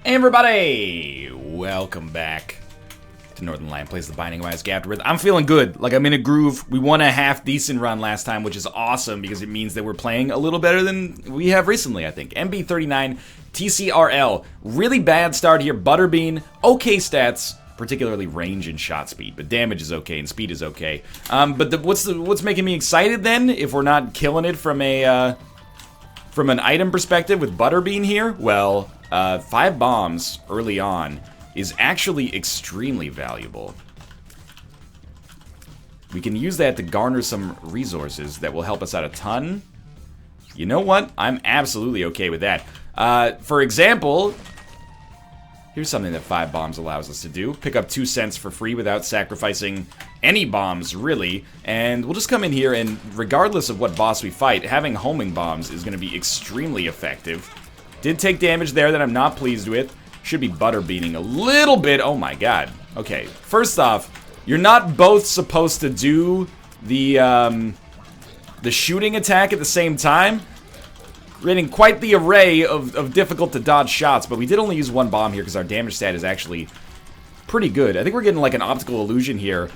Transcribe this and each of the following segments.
Hey everybody! Welcome back to Northern Lion Plays the Binding of Isaac Afterbirth. I'm feeling good. Like, I'm in a groove. We won a half-decent run last time, which is awesome because it means that we're playing a little better than we have recently, I think. MB39, TCRL. Really bad start here. Butterbean, okay stats, particularly range and shot speed, but damage is okay and speed is okay. What's making me excited then, if we're not killing it from an item perspective with Butterbean here? Well, 5 bombs early on is actually extremely valuable. We can use that to garner some resources that will help us out a ton. You know what? I'm absolutely okay with that. For example, here's something that 5 bombs allows us to do. Pick up 2 cents for free without sacrificing any bombs, really. And we'll just come in here and, regardless of what boss we fight, having homing bombs is going to be extremely effective. Did take damage there that I'm not pleased with. Should be butterbeaning a little bit. Oh my god. Okay, first off, you're not both supposed to do the shooting attack at the same time. Creating quite the array of difficult to dodge shots, but we did only use 1 bomb here because our damage stat is actually pretty good. I think we're getting like an optical illusion here.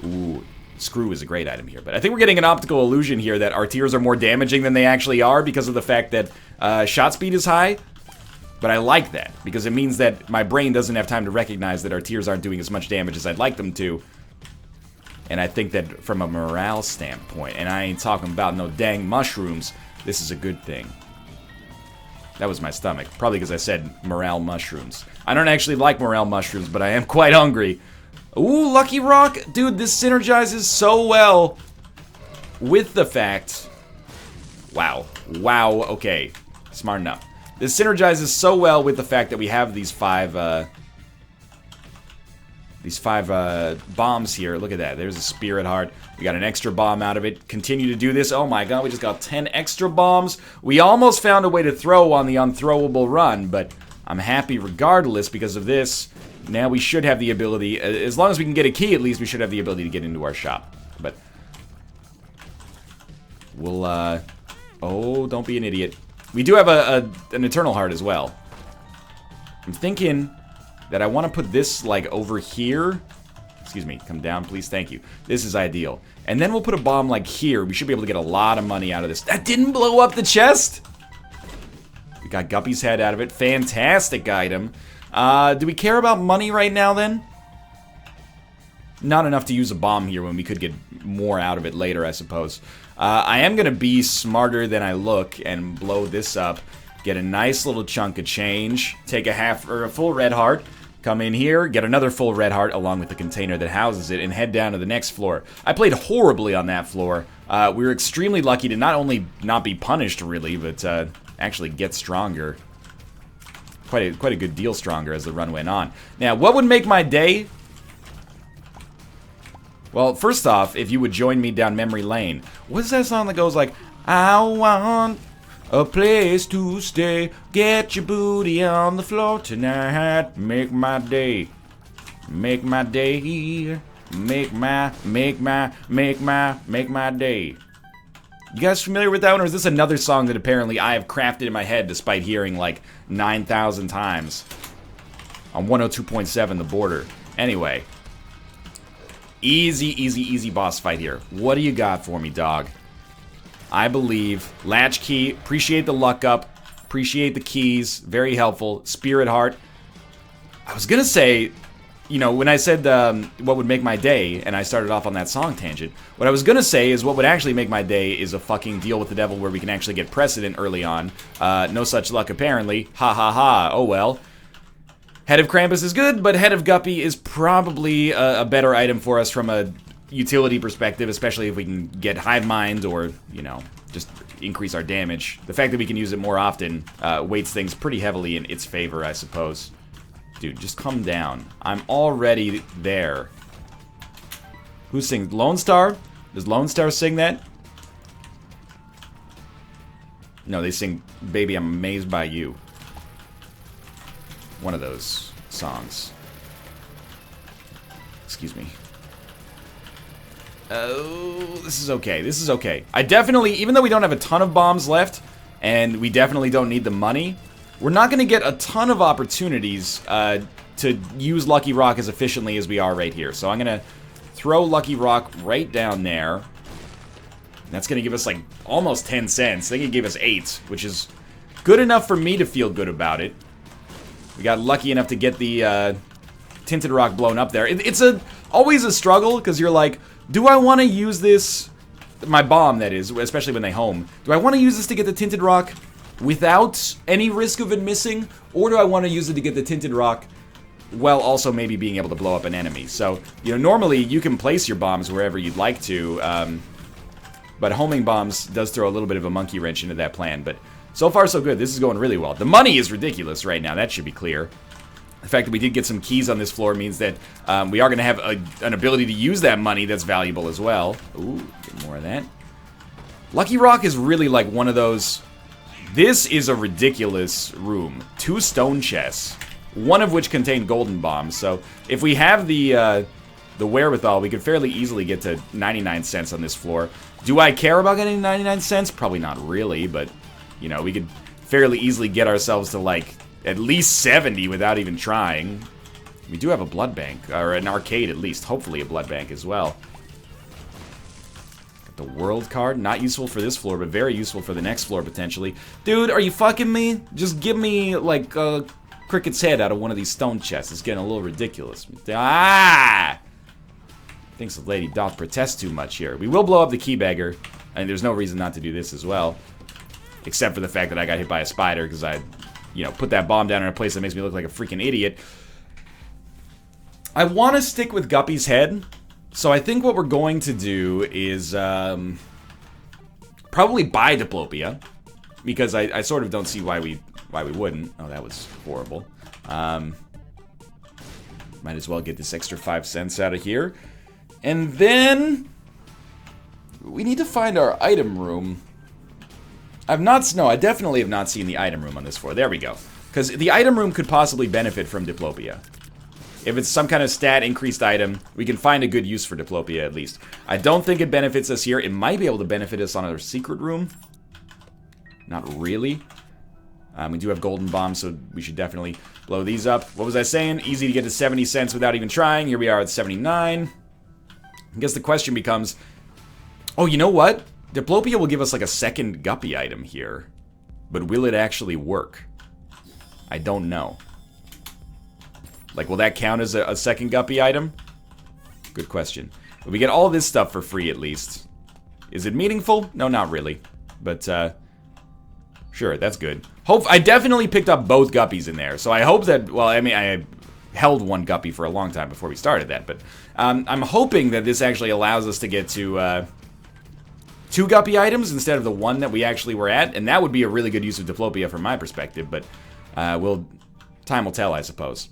Ooh, screw is a great item here, but I think we're getting an optical illusion here that our tiers are more damaging than they actually are because of the fact that shot speed is high. But I like that, because it means that my brain doesn't have time to recognize that our tiers aren't doing as much damage as I'd like them to. And I think that from a morale standpoint, and I ain't talking about no dang mushrooms, this is a good thing. That was my stomach, probably because I said morale mushrooms. I don't actually like morale mushrooms, but I am quite hungry. Ooh, Lucky Rock! Dude, this synergizes so well with the fact... Wow. Wow, okay. Smart enough. This synergizes so well with the fact that we have these 5 bombs here. Look at that. There's a Spirit Heart. We got an extra bomb out of it. Continue to do this. Oh my god, we just got 10 extra bombs. We almost found a way to throw on the unthrowable run, but I'm happy regardless because of this. Now we should have the ability, as long as we can get a key at least, we should have the ability to get into our shop. But we'll, oh, don't be an idiot. We do have an Eternal Heart as well. I'm thinking that I want to put this, like, over here. Excuse me, come down, please, thank you. This is ideal. And then we'll put a bomb, like, here. We should be able to get a lot of money out of this. That didn't blow up the chest! We got Guppy's head out of it. Fantastic item. Do we care about money right now, then? Not enough to use a bomb here when we could get more out of it later, I suppose. I am going to be smarter than I look and blow this up. Get a nice little chunk of change. Take a full red heart. Come in here, get another full red heart along with the container that houses it, and head down to the next floor. I played horribly on that floor. We were extremely lucky to not only not be punished, really, but actually get stronger. Quite a good deal stronger as the run went on. Now, what would make my day? Well, first off, if you would join me down memory lane. What's that song that goes like, I want a place to stay, get your booty on the floor tonight, make my day, make my day, make my day. You guys familiar with that one, or is this another song that apparently I have crafted in my head despite hearing like 9,000 times on 102.7 The Border? Anyway. Easy, easy, easy boss fight here. What do you got for me, dog? I believe. Latch key. Appreciate the luck up. Appreciate the keys. Very helpful. Spirit Heart. I was gonna say, you know, when I said what would make my day, and I started off on that song tangent, what I was gonna say is what would actually make my day is a fucking deal with the devil where we can actually get precedent early on. No such luck, apparently. Ha ha ha. Oh well. Head of Krampus is good, but Head of Guppy is probably a better item for us from a utility perspective, especially if we can get Hive Mind or, you know, just increase our damage. The fact that we can use it more often weights things pretty heavily in its favor, I suppose. Dude, just come down. I'm already there. Who sings? Lone Star? Does Lone Star sing that? No, they sing Baby, I'm Amazed by You. One of those songs. Excuse me. Oh, this is okay. This is okay. I definitely, even though we don't have a ton of bombs left, and we definitely don't need the money, we're not going to get a ton of opportunities to use Lucky Rock as efficiently as we are right here. So I'm going to throw Lucky Rock right down there. That's going to give us, like, almost 10 cents. I think it gave us 8, which is good enough for me to feel good about it. We got lucky enough to get the Tinted Rock blown up there. It's always a struggle, because you're like, do I want to use this, my bomb, that is, especially when they home, do I want to use this to get the Tinted Rock without any risk of it missing, or do I want to use it to get the Tinted Rock while also maybe being able to blow up an enemy? So, you know, normally you can place your bombs wherever you'd like to, but homing bombs does throw a little bit of a monkey wrench into that plan, but so far so good. This is going really well. The money is ridiculous right now, that should be clear. The fact that we did get some keys on this floor means that we are going to have an ability to use that money that's valuable as well. Ooh, get more of that. Lucky Rock is really like one of those... This is a ridiculous room. 2 stone chests, one of which contain golden bombs. So if we have the wherewithal, we could fairly easily get to 99 cents on this floor. Do I care about getting 99 cents? Probably not really, but, you know, we could fairly easily get ourselves to, like, at least 70 without even trying. We do have a blood bank, or an arcade at least. Hopefully a blood bank as well. Got the world card. Not useful for this floor, but very useful for the next floor, potentially. Dude, are you fucking me? Just give me, like, a cricket's head out of one of these stone chests. It's getting a little ridiculous. Ah! Thinks the lady doth protest too much here. We will blow up the key beggar, and there's no reason not to do this as well. Except for the fact that I got hit by a spider, because I... you know, put that bomb down in a place that makes me look like a freaking idiot. I want to stick with Guppy's head, so I think what we're going to do is probably buy Diplopia, because I sort of don't see why we wouldn't. Oh, that was horrible. Might as well get this extra 5 cents out of here. And then we need to find our item room. I definitely have not seen the item room on this floor. There we go. Because the item room could possibly benefit from Diplopia. If it's some kind of stat increased item, we can find a good use for Diplopia at least. I don't think it benefits us here. It might be able to benefit us on our secret room. Not really. We do have golden bombs, so we should definitely blow these up. What was I saying? Easy to get to 70 cents without even trying. Here we are at 79. I guess the question becomes, oh, you know what? Diplopia will give us like a second Guppy item here. But will it actually work? I don't know. Like, will that count as a second Guppy item? Good question. But we get all this stuff for free at least. Is it meaningful? No, not really. But, sure, that's good. I definitely picked up both Guppies in there. So I hope that, well, I mean, I held one Guppy for a long time before we started that. But I'm hoping that this actually allows us to get to 2 Guppy items instead of the 1 that we actually were at. And that would be a really good use of Diplopia from my perspective. But time will tell, I suppose.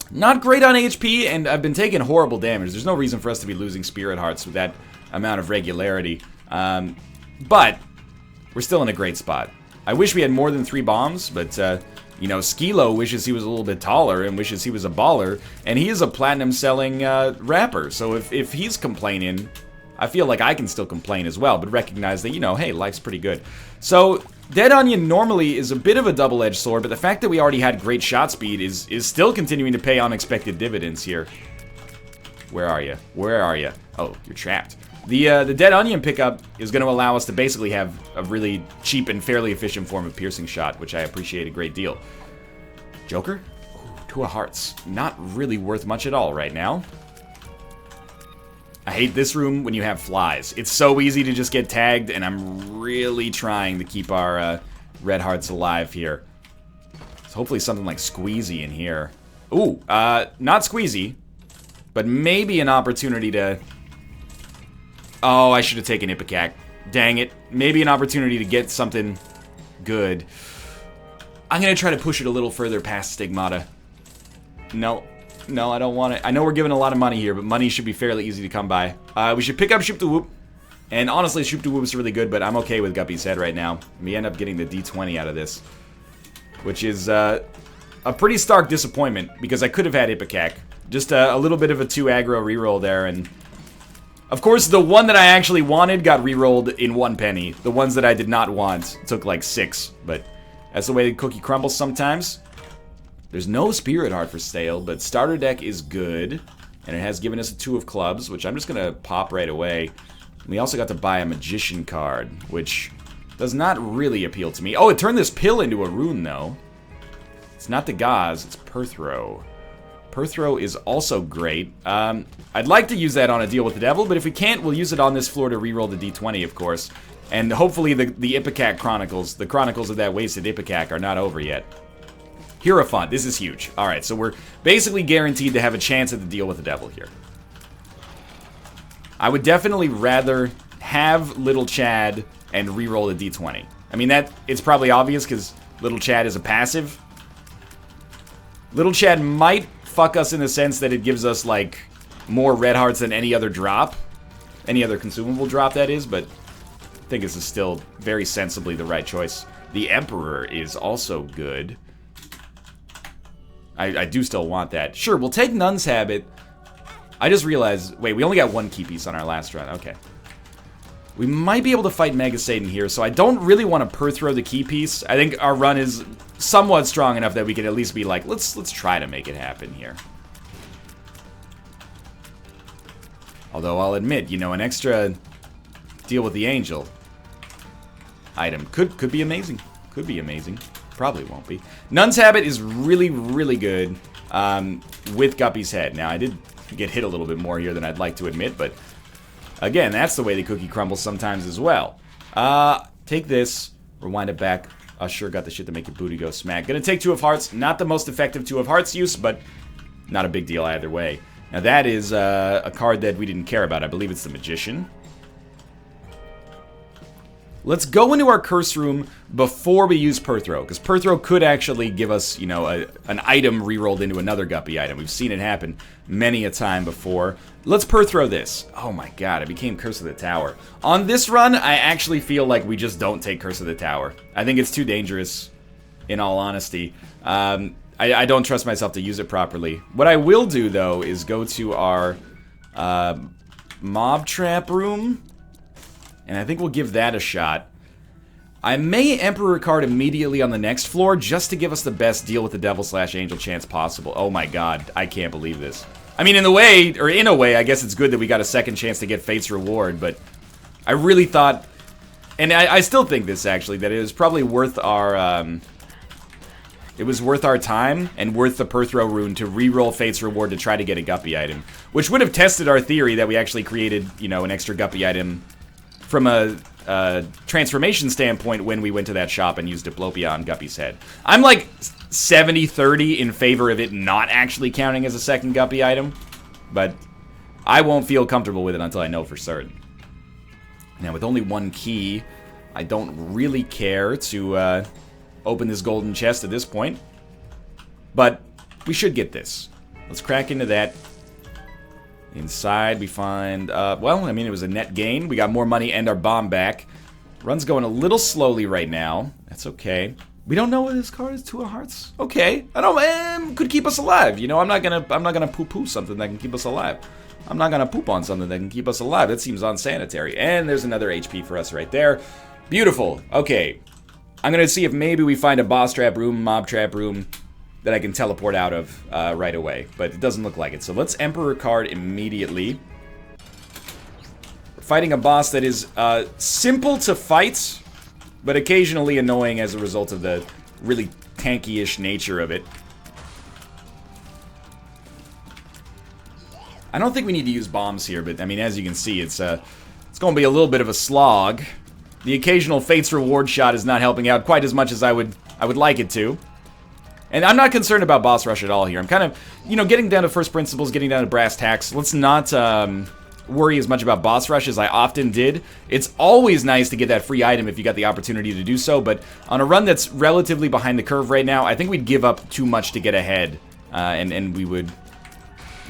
Not great on HP, and I've been taking horrible damage. There's no reason for us to be losing Spirit Hearts with that amount of regularity. But we're still in a great spot. I wish we had more than 3 bombs, but, you know, Skilo wishes he was a little bit taller and wishes he was a baller, and he is a platinum-selling rapper. So if he's complaining, I feel like I can still complain as well, but recognize that, you know, hey, life's pretty good. So Dead Onion normally is a bit of a double-edged sword, but the fact that we already had great shot speed is still continuing to pay unexpected dividends here. Where are you? Where are you? Oh, you're trapped. The Dead Onion pickup is going to allow us to basically have a really cheap and fairly efficient form of piercing shot, which I appreciate a great deal. Joker? Ooh, 2 of hearts. Not really worth much at all right now. I hate this room when you have flies. It's so easy to just get tagged, and I'm really trying to keep our red hearts alive here. So hopefully something like Squeezy in here. Ooh, not Squeezy, but maybe an opportunity to... Oh, I should have taken Ipecac. Dang it. Maybe an opportunity to get something good. I'm going to try to push it a little further past Stigmata. No. No, I don't want it. I know we're giving a lot of money here, but money should be fairly easy to come by. We should pick up Shoop to Whoop. And honestly, Shoop to Whoop is really good, but I'm okay with Guppy's head right now. We end up getting the D20 out of this. Which is a pretty stark disappointment, because I could have had Ipecac. Just a little bit of a 2 aggro reroll there, and... Of course, the one that I actually wanted got rerolled in 1 penny. The ones that I did not want took like 6, but That's the way the cookie crumbles sometimes. There's no Spirit Heart for sale, but starter deck is good. And it has given us a 2 of clubs, which I'm just going to pop right away. We also got to buy a Magician card, which does not really appeal to me. Oh, it turned this pill into a rune, though. It's not the Gauze, it's Perthrow. Perthrow is also great. I'd like to use that on a deal with the devil, but if we can't, we'll use it on this floor to reroll the D20, of course. And hopefully the Ipecac Chronicles, the Chronicles of that wasted Ipecac, are not over yet. Hierophant, this is huge. Alright, so we're basically guaranteed to have a chance at the deal with the devil here. I would definitely rather have Little Chad and reroll the D20. I mean, it's probably obvious because Little Chad is a passive. Little Chad might fuck us in the sense that it gives us, like, more red hearts than any other drop. Any other consumable drop, that is, but I think this is still very sensibly the right choice. The Emperor is also good. I do still want that. Sure, we'll take Nun's Habit. I just realized, wait, we only got 1 key piece on our last run. Okay. We might be able to fight Mega Satan here, so I don't really want to Perthrow the key piece. I think our run is somewhat strong enough that we can at least be like, let's try to make it happen here. Although I'll admit, you know, an extra deal with the angel item could be amazing. Could be amazing. Probably won't be. Nun's Habit is really, really good with Guppy's Head. Now, I did get hit a little bit more here than I'd like to admit, but again, that's the way the cookie crumbles sometimes as well. Take this, rewind it back. Sure got the shit to make your booty go smack. Gonna take 2 of Hearts. Not the most effective 2 of Hearts use, but not a big deal either way. Now, that is a card that we didn't care about. I believe it's the Magician. Let's go into our curse room before we use Perthrow, because Perthrow could actually give us, you know, an item rerolled into another Guppy item. We've seen it happen many a time before. Let's Perthrow this. Oh my god, it became Curse of the Tower. On this run, I actually feel like we just don't take Curse of the Tower. I think it's too dangerous, in all honesty. I don't trust myself to use it properly. What I will do, though, is go to our Mob Trap room. And I think we'll give that a shot. I may Emperor card immediately on the next floor just to give us the best deal with the devil / angel chance possible. Oh my god, I can't believe this. I mean, in a way, I guess it's good that we got a second chance to get Fate's Reward, but I really thought, and I still think this actually, that it was probably worth our, it was worth our time and worth the Perthrow rune to reroll Fate's Reward to try to get a Guppy item, which would have tested our theory that we actually created, you know, an extra Guppy item from a transformation standpoint when we went to that shop and used Diplopia on Guppy's head. I'm like 70-30 in favor of it not actually counting as a second Guppy item, but I won't feel comfortable with it until I know for certain. Now, with only 1 key, I don't really care to open this golden chest at this point, but we should get this. Let's crack into that. Inside, we find, well, I mean, it was a net gain. We got more money and our bomb back. Run's going a little slowly right now. That's okay. We don't know what this card is. 2 of Hearts. Okay. I don't, could keep us alive. You know, I'm not gonna poo-poo something that can keep us alive. I'm not gonna poop on something that can keep us alive. That seems unsanitary. And there's another HP for us right there. Beautiful. Okay. I'm gonna see if maybe we find a boss trap room, mob trap room that I can teleport out of right away, but it doesn't look like it. So let's Emperor card immediately. We're fighting a boss that is simple to fight, but occasionally annoying as a result of the really tanky-ish nature of it. I don't think we need to use bombs here, but I mean, as you can see, it's going to be a little bit of a slog. The occasional Fate's Reward shot is not helping out quite as much as I would like it to. And I'm not concerned about boss rush at all here. I'm kind of, you know, getting down to first principles, getting down to brass tacks. Let's not worry as much about boss rush as I often did. It's always nice to get that free item if you got the opportunity to do so, but on a run that's relatively behind the curve right now, I think we'd give up too much to get ahead, and we would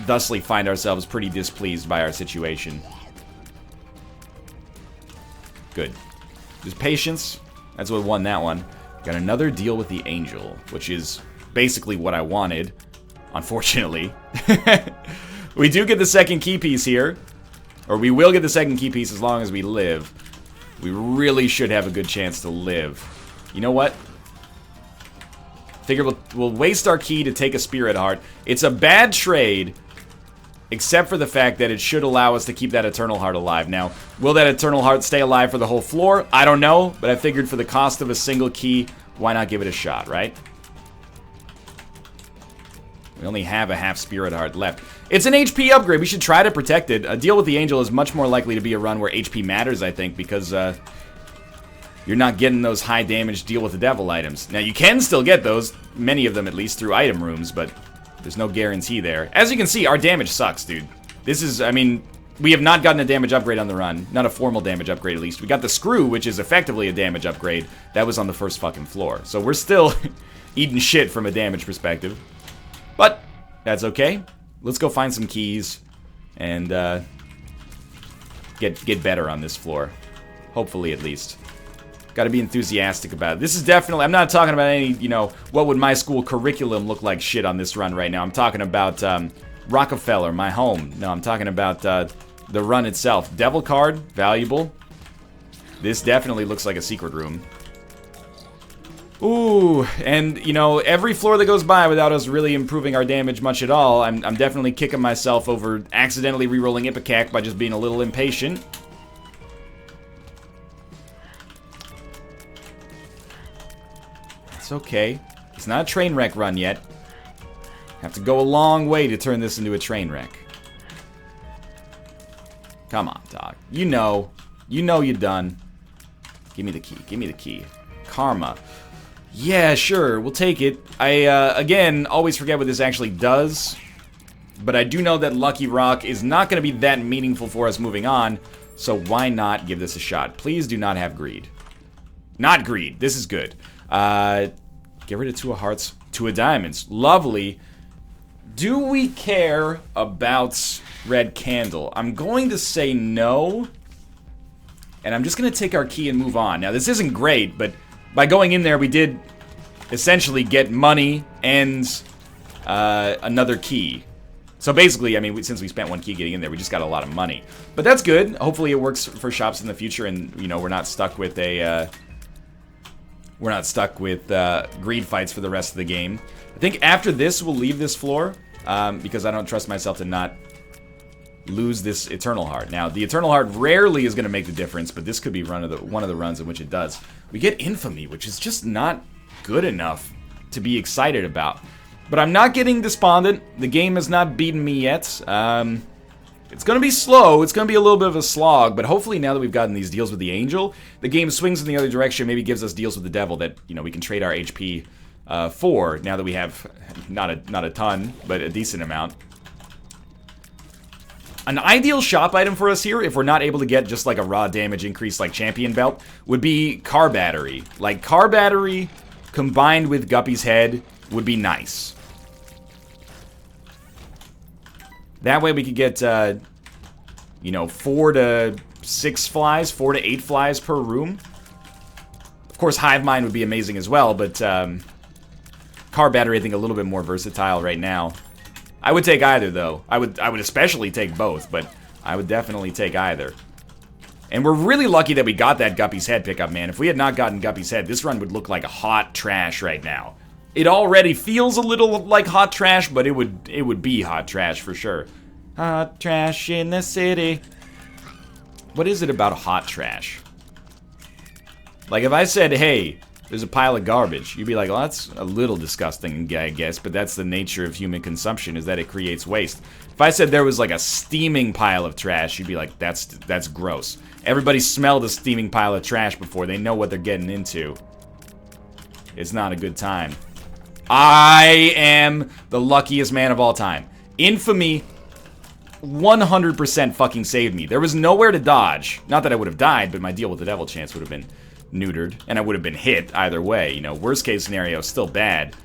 thusly find ourselves pretty displeased by our situation. Good. Just patience. That's what won that one. Got another deal with the angel, which is basically what I wanted, unfortunately. We do get the second key piece here, or we will get the second key piece as long as we live. We really should have a good chance to live. You know what? Figure we'll waste our key to take a Spirit Heart. It's a bad trade, except for the fact that it should allow us to keep that Eternal Heart alive. Now, will that Eternal Heart stay alive for the whole floor? I don't know, but I figured for the cost of a single key, why not give it a shot, right? We only have a half Spirit Heart left. It's an HP upgrade. We should try to protect it. A deal with the Angel is much more likely to be a run where HP matters, I think, because you're not getting those high damage Deal with the Devil items. Now, you can still get those, many of them at least, through item rooms, but there's no guarantee there. As you can see, our damage sucks, dude. This is, I mean, we have not gotten a damage upgrade on the run. Not a formal damage upgrade, at least. We got the Screw, which is effectively a damage upgrade. That was on the first fucking floor. So we're still eating shit from a damage perspective. But that's okay. Let's go find some keys and get better on this floor. Hopefully, at least. Gotta be enthusiastic about it. This is definitely, I'm not talking about any, you know, what would my school curriculum look like shit on this run right now. I'm talking about Rockefeller, my home. No, I'm talking about the run itself. Devil card, valuable. This definitely looks like a secret room. Ooh, and, you know, every floor that goes by without us really improving our damage much at all, I'm definitely kicking myself over accidentally rerolling Ipecac by just being a little impatient. It's okay. It's not a train wreck run yet. Have to go a long way to turn this into a train wreck. Come on, dog. You know you're done. Give me the key. Give me the key. Karma. Yeah, sure. We'll take it. I, again, always forget what this actually does. But I do know that Lucky Rock is not going to be that meaningful for us moving on. So why not give this a shot? Please do not have greed. Not greed. This is good. Get rid of 2 of hearts, 2 of diamonds. Lovely. Do we care about red candle? I'm going to say no. And I'm just going to take our key and move on. Now, this isn't great, but by going in there, we did essentially get money and another key. So basically, I mean, since we spent 1 key getting in there, we just got a lot of money. But that's good. Hopefully it works for shops in the future and, you know, we're not stuck with a... We're not stuck with greed fights for the rest of the game. I think after this, we'll leave this floor because I don't trust myself to not lose this Eternal Heart. Now, the Eternal Heart rarely is going to make the difference, but this could be one of the runs in which it does. We get Infamy, which is just not good enough to be excited about. But I'm not getting despondent. The game has not beaten me yet. It's going to be slow. It's going to be a little bit of a slog, but hopefully now that we've gotten these deals with the Angel, the game swings in the other direction, maybe gives us deals with the Devil that, you know, we can trade our HP for, now that we have not a ton, but a decent amount. An ideal shop item for us here, if we're not able to get just like a raw damage increase like Champion Belt, would be Car Battery. Like, Car Battery combined with Guppy's Head would be nice. That way we could get, you know, 4 to 6 flies, 4 to 8 flies per room. Of course, Hive Mind would be amazing as well, but Car Battery, I think, a little bit more versatile right now. I would take either, though. I would especially take both, but I would definitely take either. And we're really lucky that we got that Guppy's Head pickup, man. If we had not gotten Guppy's Head, this run would look like hot trash right now. It already feels a little like hot trash, but it would be hot trash for sure. Hot trash in the city. What is it about hot trash? Like, if I said, hey, there's a pile of garbage, you'd be like, well, that's a little disgusting, I guess, but that's the nature of human consumption, is that it creates waste. If I said there was like a steaming pile of trash, you'd be like, that's gross. Everybody smelled a steaming pile of trash before. They know what they're getting into. It's not a good time. I am the luckiest man of all time. Infamy 100% fucking saved me. There was nowhere to dodge. Not that I would have died, but my deal with the devil chance would have been neutered, and I would have been hit either way. You know, worst case scenario, still bad.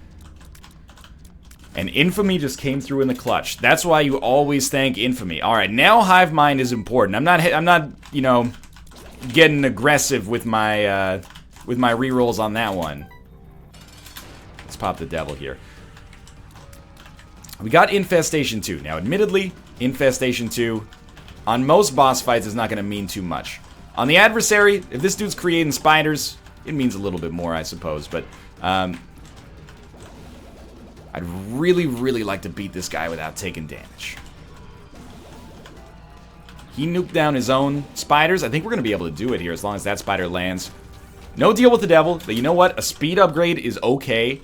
And Infamy just came through in the clutch. That's why you always thank Infamy. All right, now Hive Mind is important. I'm not, you know, getting aggressive with my rerolls on that one. Let's pop the devil here. We got Infestation 2. Now, admittedly, Infestation 2 on most boss fights is not going to mean too much. On the adversary, if this dude's creating spiders, it means a little bit more, I suppose. But I'd really, really like to beat this guy without taking damage. He nuked down his own spiders. I think we're going to be able to do it here as long as that spider lands. No deal with the devil, but you know what? A speed upgrade is okay.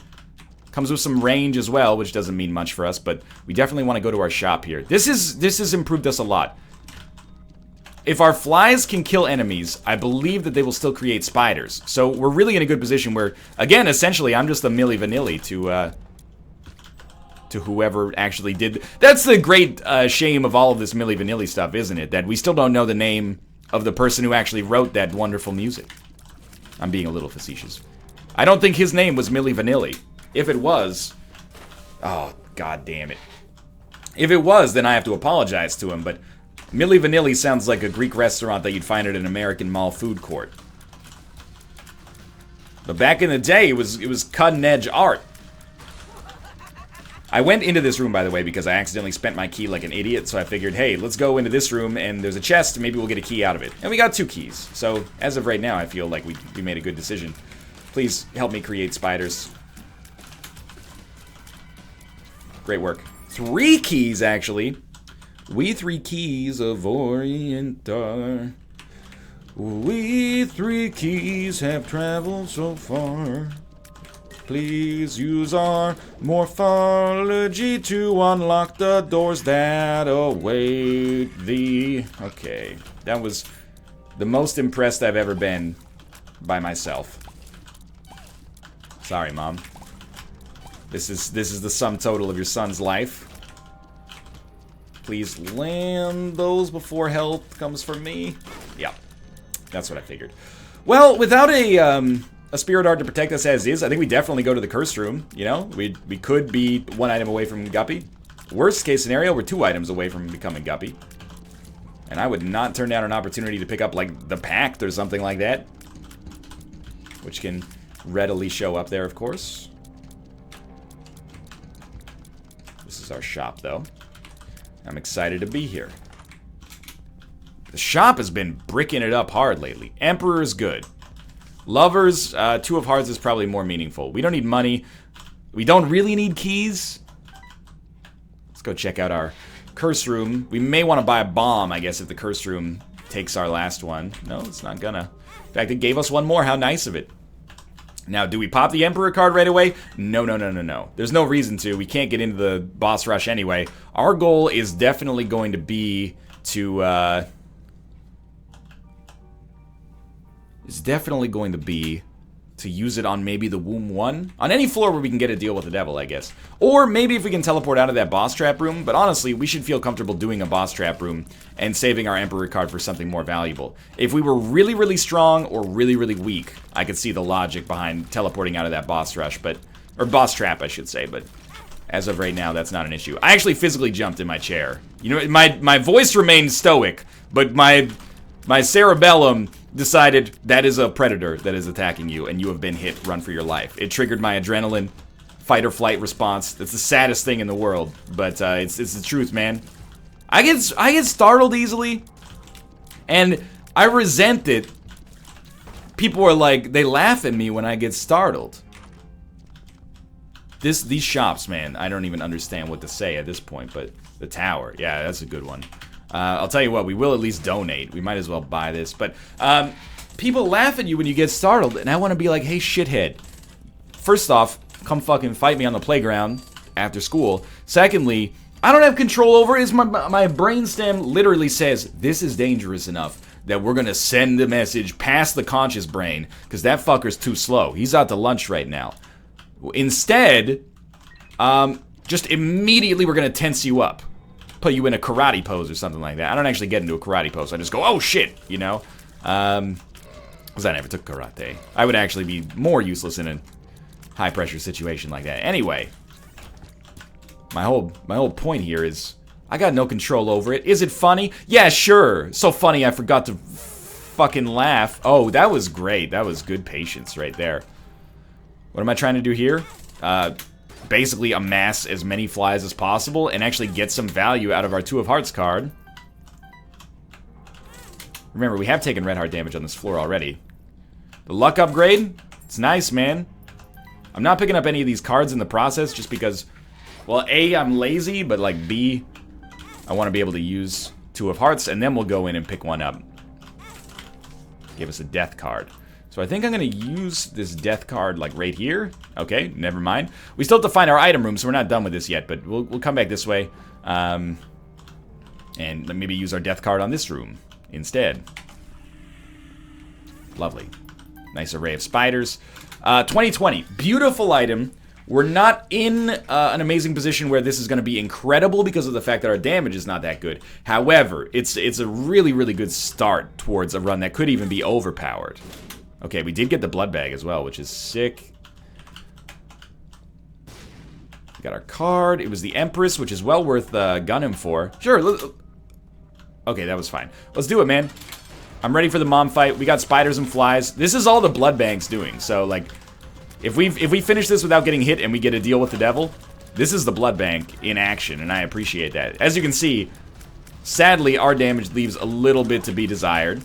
Comes with some range as well, which doesn't mean much for us, but we definitely want to go to our shop here. This has improved us a lot. If our flies can kill enemies, I believe that they will still create spiders. So we're really in a good position where, again, essentially, I'm just a Milli Vanilli to whoever actually did. That's the great shame of all of this Milli Vanilli stuff, isn't it? That we still don't know the name of the person who actually wrote that wonderful music. I'm being a little facetious. I don't think his name was Milli Vanilli. If it was, oh, god damn it. If it was, then I have to apologize to him, but Milli Vanilli sounds like a Greek restaurant that you'd find at an American mall food court. But back in the day, it was cutting-edge art. I went into this room, by the way, because I accidentally spent my key like an idiot, so I figured, hey, let's go into this room, and there's a chest, maybe we'll get a key out of it. And we got 2 keys, so as of right now, I feel like we made a good decision. Please help me create spiders. Great work. 3 keys, actually. We 3 keys of Orient are. We 3 keys have traveled so far. Please use our morphology to unlock the doors that await thee. Okay, that was the most impressed I've ever been by myself. Sorry, Mom. This is the sum total of your son's life. Please land those before help comes from me. Yeah, that's what I figured. Well, without a spirit art to protect us as is, I think we definitely go to the cursed room. You know, we could be 1 item away from Guppy. Worst case scenario, we're 2 items away from becoming Guppy. And I would not turn down an opportunity to pick up, like, the Pact or something like that. Which can readily show up there, of course. This is our shop, though. I'm excited to be here. The shop has been bricking it up hard lately. Emperor is good. Lovers, 2 of Hearts is probably more meaningful. We don't need money. We don't really need keys. Let's go check out our curse room. We may want to buy a bomb, I guess, if the curse room takes our last one. No, it's not gonna. In fact, it gave us 1 more. How nice of it. Now, do we pop the Emperor card right away? No, no, no, no, no. There's no reason to. We can't get into the boss rush anyway. Our goal is definitely going to be to, use it on maybe the Womb 1. On any floor where we can get a deal with the devil, I guess. Or maybe if we can teleport out of that boss trap room. But honestly, we should feel comfortable doing a boss trap room and saving our Emperor card for something more valuable. If we were really, really strong or really, really weak, I could see the logic behind teleporting out of that boss rush, or boss trap, I should say, but as of right now, that's not an issue. I actually physically jumped in my chair. You know, my voice remained stoic, but my cerebellum decided that is a predator that is attacking you and you have been hit, run for your life. It triggered my adrenaline fight or flight response. It's the saddest thing in the world, but it's the truth, man. I get startled easily, and I resent it. People are like, they laugh at me when I get startled. These shops, man, I don't even understand what to say at this point, but the tower, yeah, that's a good one. I'll tell you what, we will at least donate. We might as well buy this. But people laugh at you when you get startled, and I want to be like, hey, shithead. First off, come fucking fight me on the playground after school. Secondly, I don't have control over it. My brainstem literally says, this is dangerous enough that we're going to send the message past the conscious brain, because that fucker's too slow. He's out to lunch right now. Instead, just immediately we're going to tense you up. Put you in a karate pose or something like that. I don't actually get into a karate pose. I just go, oh shit, you know? Because I never took karate. I would actually be more useless in a high pressure situation like that. Anyway, my whole point here is I got no control over it. Is it funny? Yeah, sure. So funny I forgot to fucking laugh. Oh, that was great. That was good patience right there. What am I trying to do here? Basically amass as many flies as possible and actually get some value out of our 2 of Hearts card. Remember, we have taken red heart damage on this floor already. The luck upgrade, it's nice, man. I'm not picking up any of these cards in the process just because Well, A, I'm lazy, but like B, I want to be able to use 2 of hearts, and then we'll go in and pick one up. Give us a death card. So I think I'm going to use this death card like right here. Okay, never mind. We still have to find our item room, so we're not done with this yet, but we'll come back this way. And maybe use our death card on this room instead. Lovely. Nice array of spiders. 2020. Beautiful item. We're not in an amazing position where this is going to be incredible because of the fact that our damage is not that good. However, it's a really, really good start towards a run that could even be overpowered. Okay, we did get the blood bag as well, which is sick. We got our card. It was the Empress, which is well worth gunning for. Sure. Okay, that was fine. Let's do it, man. I'm ready for the mom fight. We got spiders and flies. This is all the blood bank's doing. So, like, if we finish this without getting hit and we get a deal with the devil, this is the blood bank in action, and I appreciate that. As you can see, sadly, our damage leaves a little bit to be desired.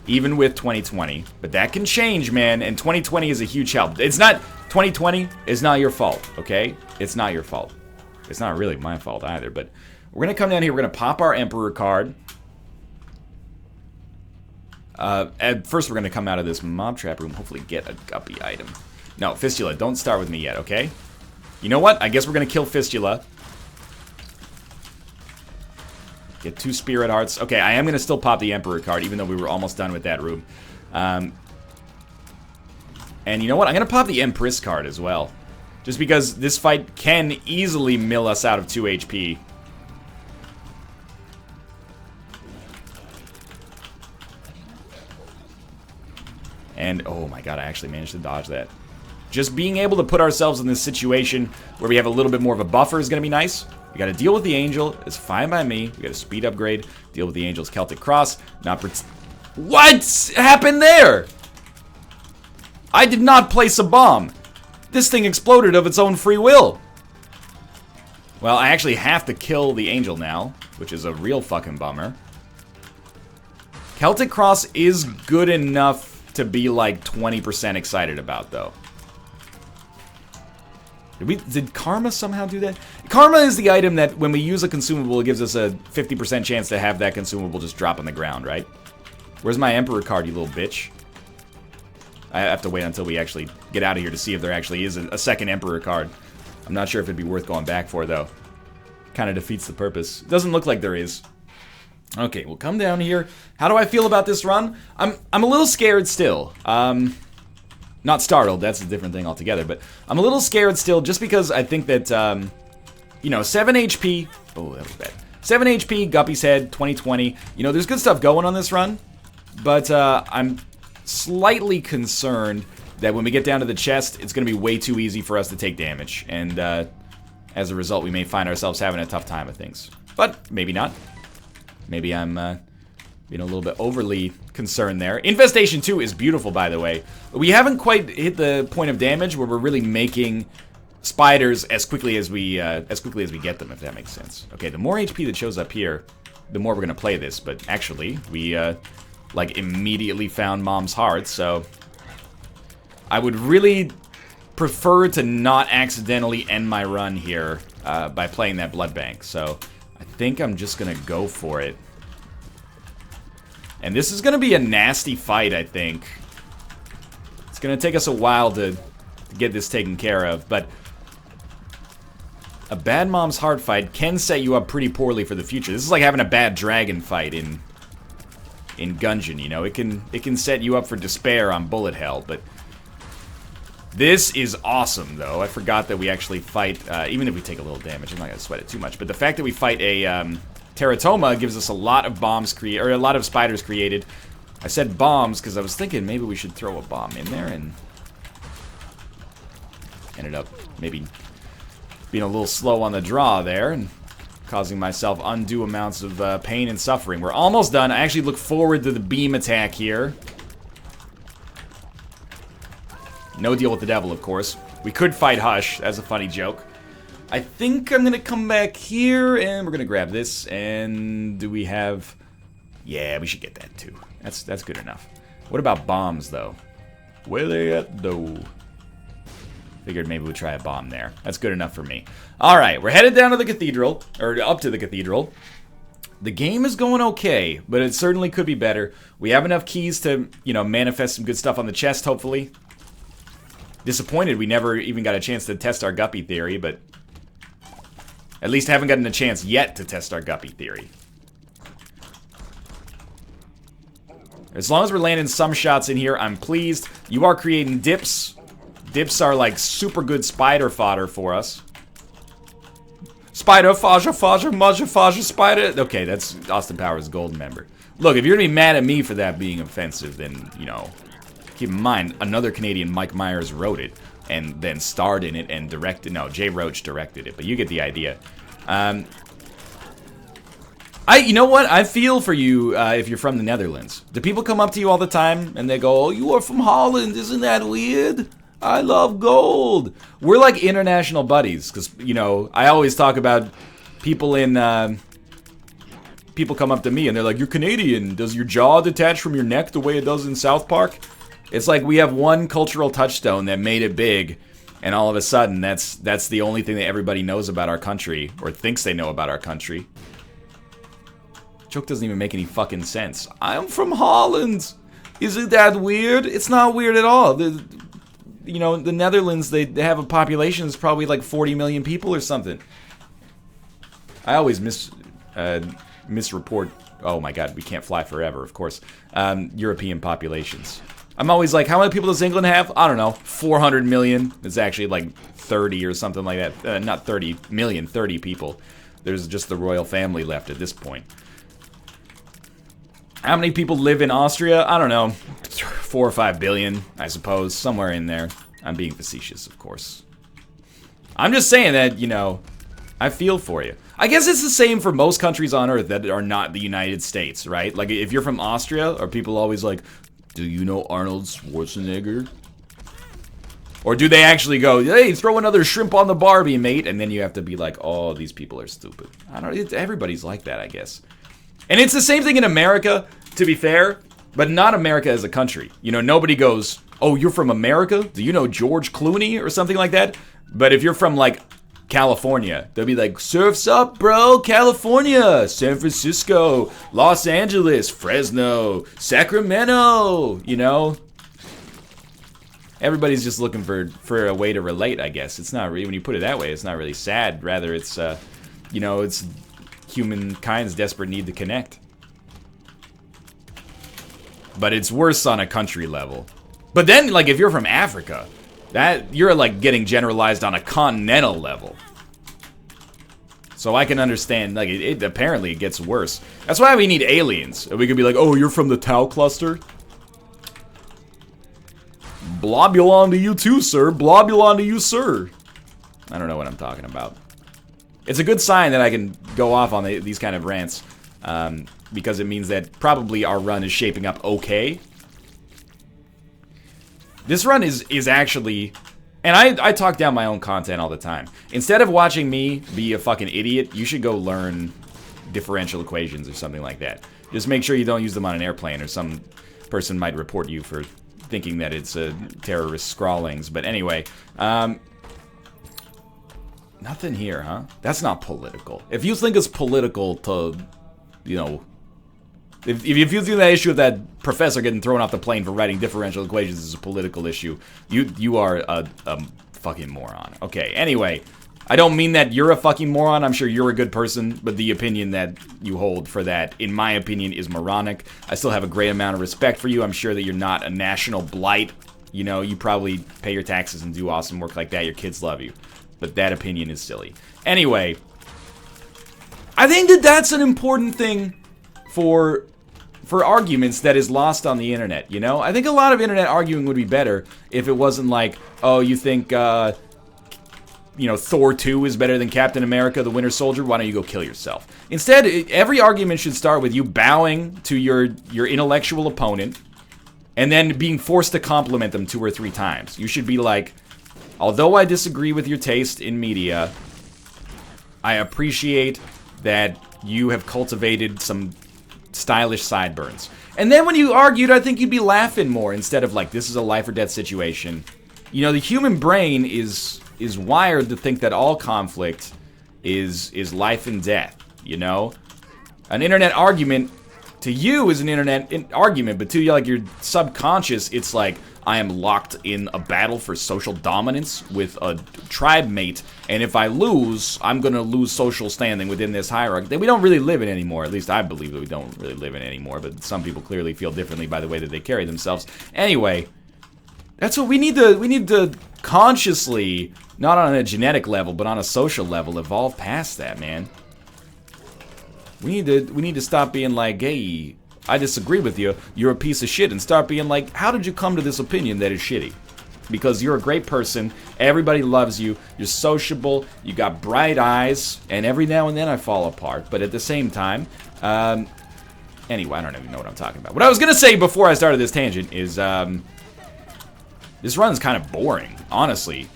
Even with 2020. But that can change, man, and 2020 is a huge help. It's not... 2020 is not your fault, okay? It's not your fault. It's not really my fault either, but we're going to come down here. We're going to pop our Emperor card. At first, we're going to come out of this mob trap room, hopefully get a Guppy item. No, Fistula, don't start with me yet, okay? You know what? I guess we're going to kill Fistula. Get 2 Spirit Hearts. Okay, I am going to still pop the Emperor card, even though we were almost done with that room. And you know what? I'm going to pop the Empress card as well. Just because this fight can easily mill us out of 2 HP. And, oh my god, I actually managed to dodge that. Just being able to put ourselves in this situation where we have a little bit more of a buffer is going to be nice. We got to deal with the Angel. It's fine by me. We got a speed upgrade. Deal with the Angel's Celtic Cross. Not what happened there? I did not place a bomb. This thing exploded of its own free will. Well, I actually have to kill the Angel now, which is a real fucking bummer. Celtic Cross is good enough to be like 20% excited about, though. Did Karma somehow do that? Karma is the item that when we use a consumable, it gives us a 50% chance to have that consumable just drop on the ground, right? Where's my Emperor card, you little bitch? I have to wait until we actually get out of here to see if there actually is a second Emperor card. I'm not sure if it'd be worth going back for, though. Kind of defeats the purpose. Doesn't look like there is. Okay, we'll come down here. How do I feel about this run? I'm a little scared still. Not startled, that's a different thing altogether, but I'm a little scared still just because I think that, you know, 7 HP... Oh, that was bad. 7 HP, Guppy's Head, 2020. You know, there's good stuff going on this run, but I'm slightly concerned that when we get down to the chest, it's going to be way too easy for us to take damage, and as a result, we may find ourselves having a tough time with things. But maybe not. Maybe I'm being a little bit overly concerned there. Infestation 2 is beautiful, by the way. We haven't quite hit the point of damage where we're really making spiders as quickly as we get them, if that makes sense. Okay, the more HP that shows up here, the more we're gonna play this. But actually, we like immediately found Mom's heart, so I would really prefer to not accidentally end my run here by playing that blood bank. So I think I'm just gonna go for it. And this is gonna be a nasty fight, I think. It's gonna take us a while to get this taken care of, but a bad Mom's heart fight can set you up pretty poorly for the future. This is like having a bad dragon fight in Gungeon, you know? It can set you up for despair on bullet hell, but this is awesome, though. I forgot that we actually fight, even if we take a little damage, I'm not gonna sweat it too much, but the fact that we fight a Teratoma gives us a lot of bombs or a lot of spiders created. I said bombs because I was thinking maybe we should throw a bomb in there, and ended up maybe being a little slow on the draw there and causing myself undue amounts of pain and suffering. We're almost done. I actually look forward to the beam attack here. No deal with the devil, of course. We could fight Hush. That's a funny joke. I think I'm gonna come back here and we're gonna grab this. And do we have... Yeah, we should get that too. That's good enough. What about bombs, though? Where they at, though? Figured maybe we'd try a bomb there. That's good enough for me. Alright, we're headed down to the cathedral, or up to the cathedral. The game is going okay, but it certainly could be better. We have enough keys to, you know, manifest some good stuff on the chest, hopefully. Disappointed we never even got a chance to test our Guppy theory, but at least haven't gotten a chance yet to test our Guppy theory. As long as we're landing some shots in here, I'm pleased. You are creating dips. Dips are like super good spider fodder for us. Spider, faja, spider. Okay, that's Austin Powers' Golden member. Look, if you're gonna be mad at me for that being offensive, then, you know, keep in mind, another Canadian, Mike Myers, wrote it and then starred in it and directed. No, Jay Roach directed it, but you get the idea. You know what? I feel for you if you're from the Netherlands. Do people come up to you all the time and they go, "Oh, you are from Holland, isn't that weird? I love gold." We're like international buddies, because, you know, I always talk about people in, people come up to me and they're like, "You're Canadian, does your jaw detach from your neck the way it does in South Park?" It's like we have one cultural touchstone that made it big, and all of a sudden that's the only thing that everybody knows about our country, or thinks they know about our country. Joke doesn't even make any fucking sense. I'm from Holland. Isn't that weird? It's not weird at all. You know, the Netherlands, they have a population that's probably like 40 million people or something. I always misreport. Oh my god, we can't fly forever, of course. European populations. I'm always like, how many people does England have? I don't know, 400 million. It's actually like 30 or something like that. Not 30 million, 30 people. There's just the royal family left at this point. How many people live in Austria? I don't know. 4 or 5 billion, I suppose. Somewhere in there. I'm being facetious, of course. I'm just saying that, you know, I feel for you. I guess it's the same for most countries on Earth that are not the United States, right? Like, if you're from Austria, are people always like, "Do you know Arnold Schwarzenegger?" Or do they actually go, "Hey, throw another shrimp on the Barbie, mate," and then you have to be like, "Oh, these people are stupid." I don't know. Everybody's like that, I guess. And it's the same thing in America, to be fair, but not America as a country. You know, nobody goes, "Oh, you're from America? Do you know George Clooney?" or something like that. But if you're from, like, California, they'll be like, "Surf's up, bro, California, San Francisco, Los Angeles, Fresno, Sacramento," you know? Everybody's just looking for a way to relate, I guess. It's not really, when you put it that way, it's not really sad. Rather, it's, you know, it's humankind's desperate need to connect. But it's worse on a country level. But then, like, if you're from Africa, that you're, like, getting generalized on a continental level. So I can understand, like, it apparently it gets worse. That's why we need aliens. We could be like, "Oh, you're from the Tau cluster? Blobulon to you too, sir. Blobulon to you, sir." I don't know what I'm talking about. It's a good sign that I can go off on these kind of rants, because it means that probably our run is shaping up okay. This run is actually, and I talk down my own content all the time. Instead of watching me be a fucking idiot, you should go learn differential equations or something like that. Just make sure you don't use them on an airplane, or some person might report you for thinking that it's a terrorist scrawlings. But anyway, nothing here, huh? That's not political. If you think it's political to, you know, if you think that issue of that professor getting thrown off the plane for writing differential equations is a political issue, you are a fucking moron. Okay, anyway, I don't mean that you're a fucking moron. I'm sure you're a good person, but the opinion that you hold for that, in my opinion, is moronic. I still have a great amount of respect for you. I'm sure that you're not a national blight. You know, you probably pay your taxes and do awesome work like that. Your kids love you. But that opinion is silly. Anyway, I think that that's an important thing for arguments that is lost on the internet, you know? I think a lot of internet arguing would be better if it wasn't like, "Oh, you think, you know, Thor 2 is better than Captain America, the Winter Soldier? Why don't you go kill yourself?" Instead, every argument should start with you bowing to your intellectual opponent and then being forced to compliment them 2 or 3 times. You should be like, "Although I disagree with your taste in media, I appreciate that you have cultivated some stylish sideburns." And then when you argued, I think you'd be laughing more instead of like, "This is a life or death situation. You know, the human brain is wired to think that all conflict is life and death, you know? An internet argument to you is an internet argument, but to you, like, your subconscious, it's like, I am locked in a battle for social dominance with a tribe mate, and if I lose, I'm gonna lose social standing within this hierarchy that we don't really live in anymore. At least I believe that we don't really live in anymore, but some people clearly feel differently by the way that they carry themselves. Anyway, that's what we need to consciously, not on a genetic level, but on a social level, evolve past that, man. We need to stop being like, hey, I disagree with you, you're a piece of shit, and start being like, how did you come to this opinion that is shitty? Because you're a great person, everybody loves you, you're sociable, you got bright eyes, and every now and then I fall apart, but at the same time, anyway, I don't even know what I'm talking about. What I was gonna say before I started this tangent is, this run's kind of boring, honestly.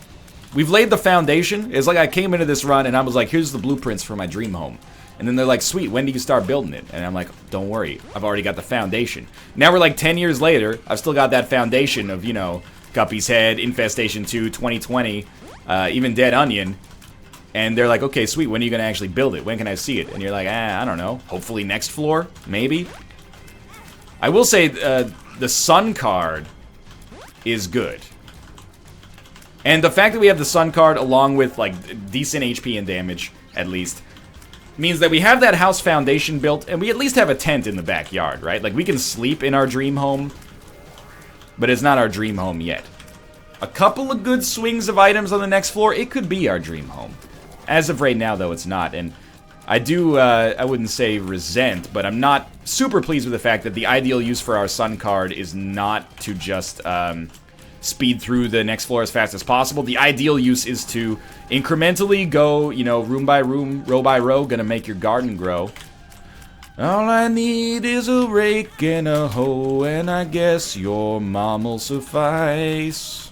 We've laid the foundation. It's like I came into this run and I was like, here's the blueprints for my dream home. And then they're like, sweet, when do you start building it? And I'm like, don't worry, I've already got the foundation. Now we're like 10 years later, I've still got that foundation of, you know, Guppy's Head, Infestation 2, 2020, even Dead Onion. And they're like, okay, sweet, when are you gonna actually build it? When can I see it? And you're like, I don't know, hopefully next floor, maybe? I will say, the Sun card is good. And the fact that we have the Sun card along with, like, decent HP and damage, at least, means that we have that house foundation built, and we at least have a tent in the backyard, right? Like, we can sleep in our dream home, but it's not our dream home yet. A couple of good swings of items on the next floor, it could be our dream home. As of right now, though, it's not, and I do, I wouldn't say resent, but I'm not super pleased with the fact that the ideal use for our Sun card is not to just, speed through the next floor as fast as possible. The ideal use is to incrementally go, you know, room by room, row by row, gonna make your garden grow. All I need is a rake and a hoe, and I guess your mom'll suffice.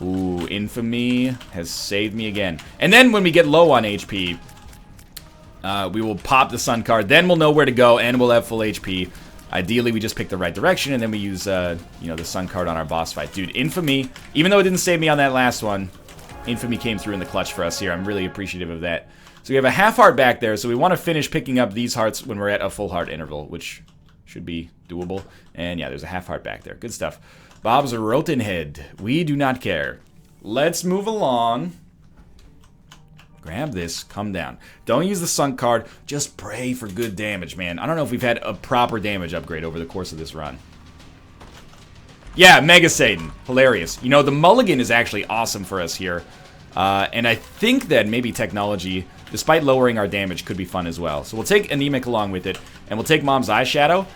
Ooh, infamy has saved me again. And then when we get low on HP, we will pop the Sun card, then we'll know where to go, and we'll have full HP. Ideally, we just pick the right direction, and then we use, you know, the Sun card on our boss fight. Dude, Infamy, even though it didn't save me on that last one, Infamy came through in the clutch for us here. I'm really appreciative of that. So we have a half heart back there, so we want to finish picking up these hearts when we're at a full heart interval, which should be doable. And yeah, there's a half heart back there. Good stuff. Bob's rotten head. We do not care. Let's move along. Grab this, come down. Don't use the Sun card, just pray for good damage, man. I don't know if we've had a proper damage upgrade over the course of this run. Yeah, Mega Satan, hilarious. You know, the mulligan is actually awesome for us here. And I think that maybe technology, despite lowering our damage, could be fun as well. So we'll take Anemic along with it, and we'll take Mom's Eyeshadow.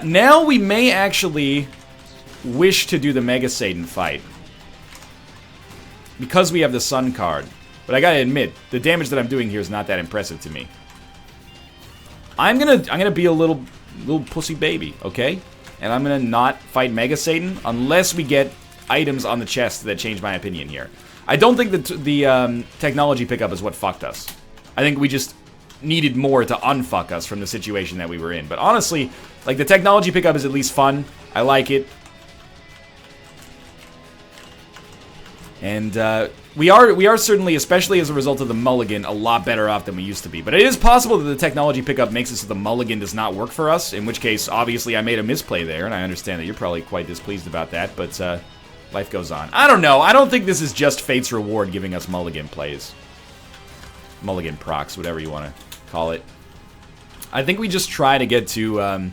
Now we may actually wish to do the Mega Satan fight, because we have the Sun card. But I gotta admit, the damage that I'm doing here is not that impressive to me. I'm gonna be a little pussy baby, okay? And I'm gonna not fight Mega Satan unless we get items on the chest that change my opinion here. I don't think that the technology pickup is what fucked us. I think we just needed more to unfuck us from the situation that we were in. But honestly, like, the technology pickup is at least fun. I like it. And we are certainly, especially as a result of the mulligan, a lot better off than we used to be. But it is possible that the technology pickup makes it so the mulligan does not work for us, in which case, obviously, I made a misplay there, and I understand that you're probably quite displeased about that, but life goes on. I don't know. I don't think this is just Fate's reward giving us mulligan plays. Mulligan procs, whatever you want to call it. I think we just try to get to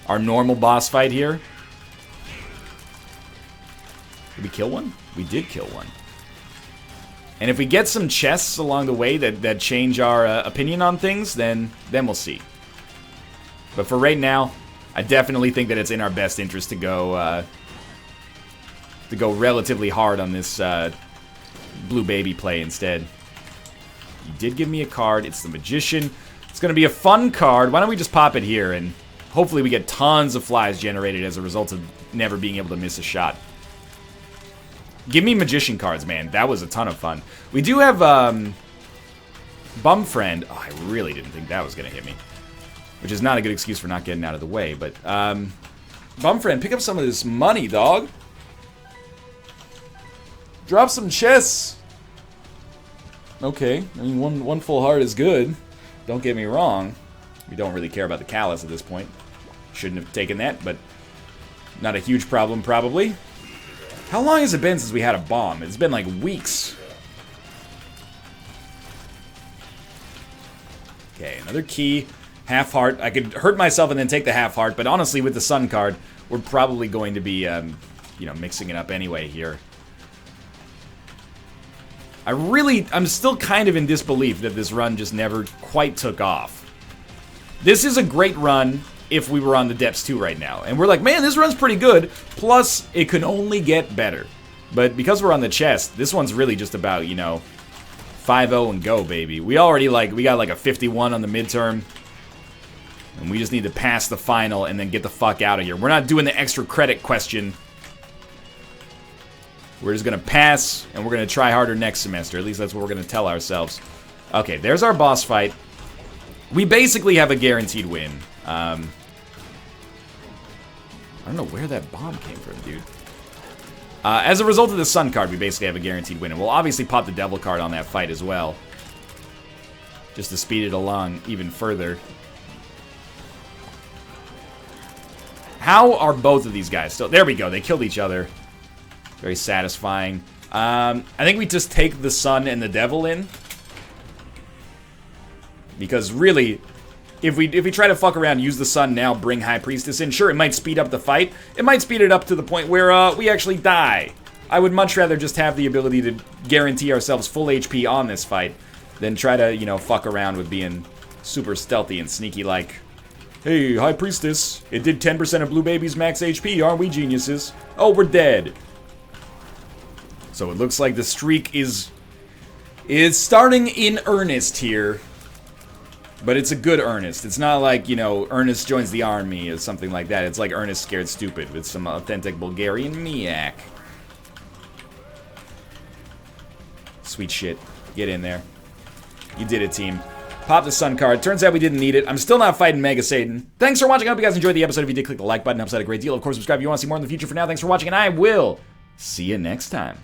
our normal boss fight here. Did we kill one? We did kill one. And if we get some chests along the way that change our opinion on things, then we'll see. But for right now, I definitely think that it's in our best interest to go relatively hard on this blue baby play instead. You did give me a card. It's the Magician. It's going to be a fun card. Why don't we just pop it here, and hopefully we get tons of flies generated as a result of never being able to miss a shot. Give me Magician cards, man. That was a ton of fun. We do have, Bum Friend. Oh, I really didn't think that was going to hit me. Which is not a good excuse for not getting out of the way, but, Bum Friend, pick up some of this money, dog. Drop some chests. Okay, I mean, one full heart is good. Don't get me wrong. We don't really care about the callus at this point. Shouldn't have taken that, but not a huge problem, probably. How long has it been since we had a bomb? It's been like weeks. Okay, another key. Half heart. I could hurt myself and then take the half heart, but honestly, with the sun card, we're probably going to be, you know, mixing it up anyway here. I'm still kind of in disbelief that this run just never quite took off. This is a great run if we were on the depths too right now. And we're like, man, this run's pretty good. Plus, it can only get better. But because we're on the chest, this one's really just about, you know, 5-0 and go, baby. We already, we got like a 51 on the midterm. And we just need to pass the final and then get the fuck out of here. We're not doing the extra credit question. We're just going to pass, and we're going to try harder next semester. At least that's what we're going to tell ourselves. Okay, there's our boss fight. We basically have a guaranteed win. I don't know where that bomb came from, dude. As a result of the sun card, we basically have a guaranteed win. And we'll obviously pop the devil card on that fight as well. Just to speed it along even further. How are both of these guys still... There we go, they killed each other. Very satisfying. I think we just take the sun and the devil in. Because really, if we try to fuck around and use the sun now, bring High Priestess in, sure, it might speed up the fight. It might speed it up to the point where we actually die. I would much rather just have the ability to guarantee ourselves full HP on this fight than try to, you know, fuck around with being super stealthy and sneaky like, hey, High Priestess, it did 10% of Blue Baby's max HP, aren't we geniuses? Oh, we're dead. So it looks like the streak is starting in earnest here. But it's a good Ernest. It's not like, you know, Ernest joins the army or something like that. It's like Ernest Scared Stupid with some authentic Bulgarian miak. Sweet shit. Get in there. You did it, team. Pop the sun card. Turns out we didn't need it. I'm still not fighting Mega Satan. Thanks for watching. I hope you guys enjoyed the episode. If you did, click the like button. Helps out a great deal. Of course, subscribe if you want to see more in the future. For now, thanks for watching, and I will see you next time.